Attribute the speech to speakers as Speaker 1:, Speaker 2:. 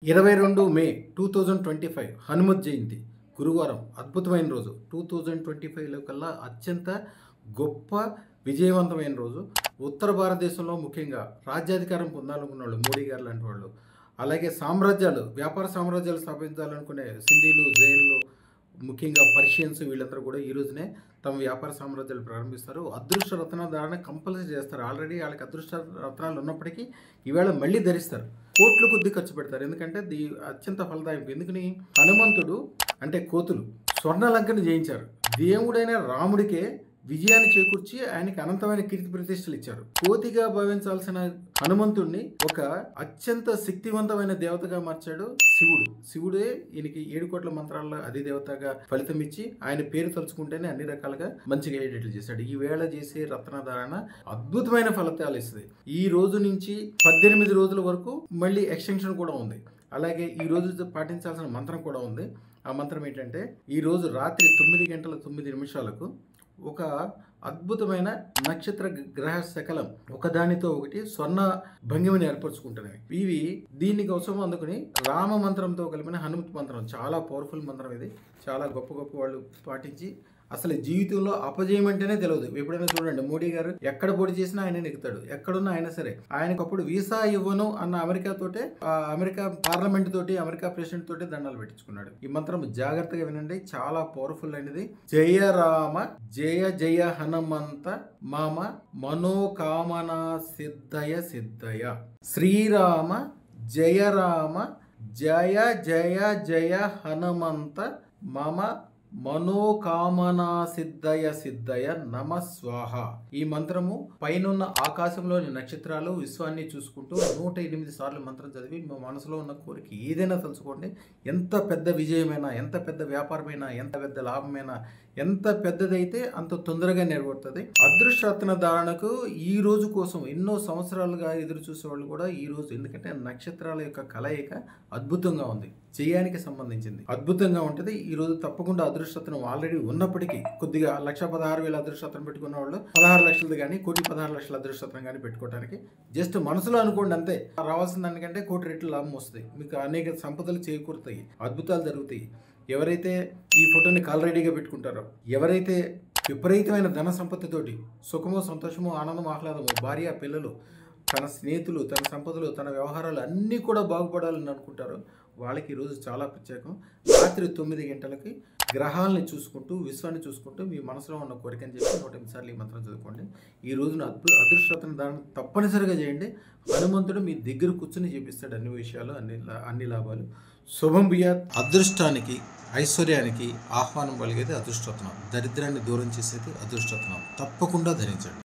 Speaker 1: 22 మే 2025 హనుమత్ జయంతి గురువారం అద్భుతమైన రోజు 2025లో కల్లా అత్యంత గొప్ప విజయవంతమైన రోజు. ఉత్తర భారతదేశంలో ముఖ్యంగా రాజ్యాధికారం పొందాలనుకున్న వాళ్ళు మోడీ గారు లాంటి వాళ్ళు, అలాగే వ్యాపార సామ్రాజ్యాలు స్థాపించాలనుకునే సింధీలు, జైన్లు, ముఖ్యంగా పర్షియన్స్ వీళ్ళందరూ కూడా ఈ రోజునే తమ వ్యాపార సామ్రాజ్యాలు ప్రారంభిస్తారు. అదృష్ట రత్నాల ధారణ కంపల్సరీ చేస్తారు. ఆల్రెడీ వాళ్ళకి అదృష్ట రత్నాలు ఉన్నప్పటికీ ఈవేళ మళ్ళీ ధరిస్తారు. కోట్ల కొద్ది ఖర్చు పెడతారు. ఎందుకంటే అత్యంత ఫలదాయకం. ఎందుకని హనుమంతుడు అంటే కోతులు స్వర్ణలంకను జయించారు. దేవుడైన రాముడికే విజయాన్ని చేకూర్చి ఆయనకి అనంతమైన కీర్తి ప్రతిష్టలు ఇచ్చారు. కోతిగా భావించాల్సిన హనుమంతుడిని ఒక అత్యంత శక్తివంతమైన దేవతగా మార్చాడు శివుడే ఈయనకి 7 కోట్ల మంత్రాల్లో అదే దేవతగా ఫలితం ఇచ్చి ఆయన పేరు తలుచుకుంటేనే అన్ని రకాలుగా మంచిగా అయ్యేటట్లు చేశాడు. ఈ వేళ చేసే రత్నధారణ అద్భుతమైన ఫలితాలు ఇస్తుంది. ఈ రోజు నుంచి 18 రోజుల వరకు మళ్ళీ ఎక్స్టెన్షన్ కూడా ఉంది. అలాగే ఈ రోజు పాటించాల్సిన మంత్రం కూడా ఉంది. ఆ మంత్రం ఏంటంటే, ఈ రోజు రాత్రి 9 గంటల 9 నిమిషాలకు ఒక అద్భుతమైన నక్షత్ర గ్రహ శకలం ఒకదానితో ఒకటి స్వర్ణ భంగిమని ఏర్పరచుకుంటున్నవి. దీనికోసం అందుకుని రామ మంత్రంతో కలిపిన హనుమత్ మంత్రం చాలా పవర్ఫుల్ మంత్రం. ఇది చాలా గొప్ప వాళ్ళు పాటించి అసలు జీవితంలో అపజయం అంటేనే తెలియదు. ఎప్పుడైనా చూడండి, మోడీ గారు ఎక్కడ పోటీ చేసినా ఆయన నెక్కుతాడు. ఎక్కడున్నా ఆయన సరే. ఆయనకు అప్పుడు వీసా ఇవ్వను అన్న అమెరికా పార్లమెంట్ తోటి, అమెరికా ప్రెసిడెంట్ తోటి దండాలు పెట్టించుకున్నాడు. ఈ మంత్రం జాగ్రత్తగా వినండి, చాలా పవర్ఫుల్ అయినది. జయ రామ జయ జయ హనుమంత మామ మనోకామనా సిద్ధయ శ్రీరామ జయ రామ జయ జయ జయ హనుమంత మమ మనోకామనా సిద్ధయ నమ స్వాహ. ఈ మంత్రము పైనున్న ఆకాశంలోని నక్షత్రాలు విశ్వాన్ని చూసుకుంటూ 108 సార్లు మంత్రం చదివి మీ మనసులో ఉన్న కోరిక ఏదైనా తలుచుకోండి. ఎంత పెద్ద విజయమైనా, ఎంత పెద్ద వ్యాపారమైనా, ఎంత పెద్ద లాభమైనా, ఎంత పెద్దదైతే అంత తొందరగా నెరవేరుతుంది. అదృష్టరత్న ధారణకు ఈ రోజు కోసం ఎన్నో సంవత్సరాలుగా ఎదురు చూసేవాళ్ళు కూడా ఈ రోజు, ఎందుకంటే నక్షత్రాల యొక్క కలయిక అద్భుతంగా ఉంది. జయానికి సంబంధించింది అద్భుతంగా ఉంటుంది. ఈ రోజు తప్పకుండా అదృష్టరత్నం ఆల్రెడీ ఉన్నప్పటికీ కొద్దిగా 1,16,000 అదృష్టరత్నం పెట్టుకున్న వాళ్ళు 16 లక్షలది కానీ 1,16,00,000 అదృష్టరత్నం కానీ పెట్టుకోవడానికి జస్ట్ మనసులో అనుకోండి అంతే. రావాల్సిన దానికంటే 1,00,00,000 రెట్లు లాభం వస్తుంది. మీకు అనేక సంపదలు చేకూరుతాయి, అద్భుతాలు జరుగుతాయి. ఎవరైతే ఈ ఫోటోని కాలరెడీగా పెట్టుకుంటారో, ఎవరైతే విపరీతమైన ధన సంపత్తితోటి సుఖమో, సంతోషమో, ఆనందం, ఆహ్లాదము, భార్య, పిల్లలు, తన స్నేహితులు, తన సంపదలు, తన వ్యవహారాలు అన్నీ కూడా బాగుపడాలని అనుకుంటారో వాళ్ళకి ఈరోజు చాలా ప్రత్యేకం. రాత్రి 9 గంటలకి గ్రహాలని చూసుకుంటూ, విశ్వాన్ని చూసుకుంటూ మీ మనసులో ఉన్న కోరికని చెప్పి 108 సార్లు ఈ మంత్రం చదువుకోండి. ఈ రోజున అదృష్టరత్న ధారణ తప్పనిసరిగా చేయండి. హనుమంతుడు మీ దగ్గర కూర్చొని చూపిస్తాడు అన్ని విషయాలు, అన్ని లాభాలు. శుభం బియాత్. అదృష్టానికి, ఐశ్వర్యానికి ఆహ్వానం పలిగేది అదృష్టరత్నం. దరిద్రాన్ని దూరం చేసేది అదృష్టరత్నం. తప్పకుండా ధరించండి.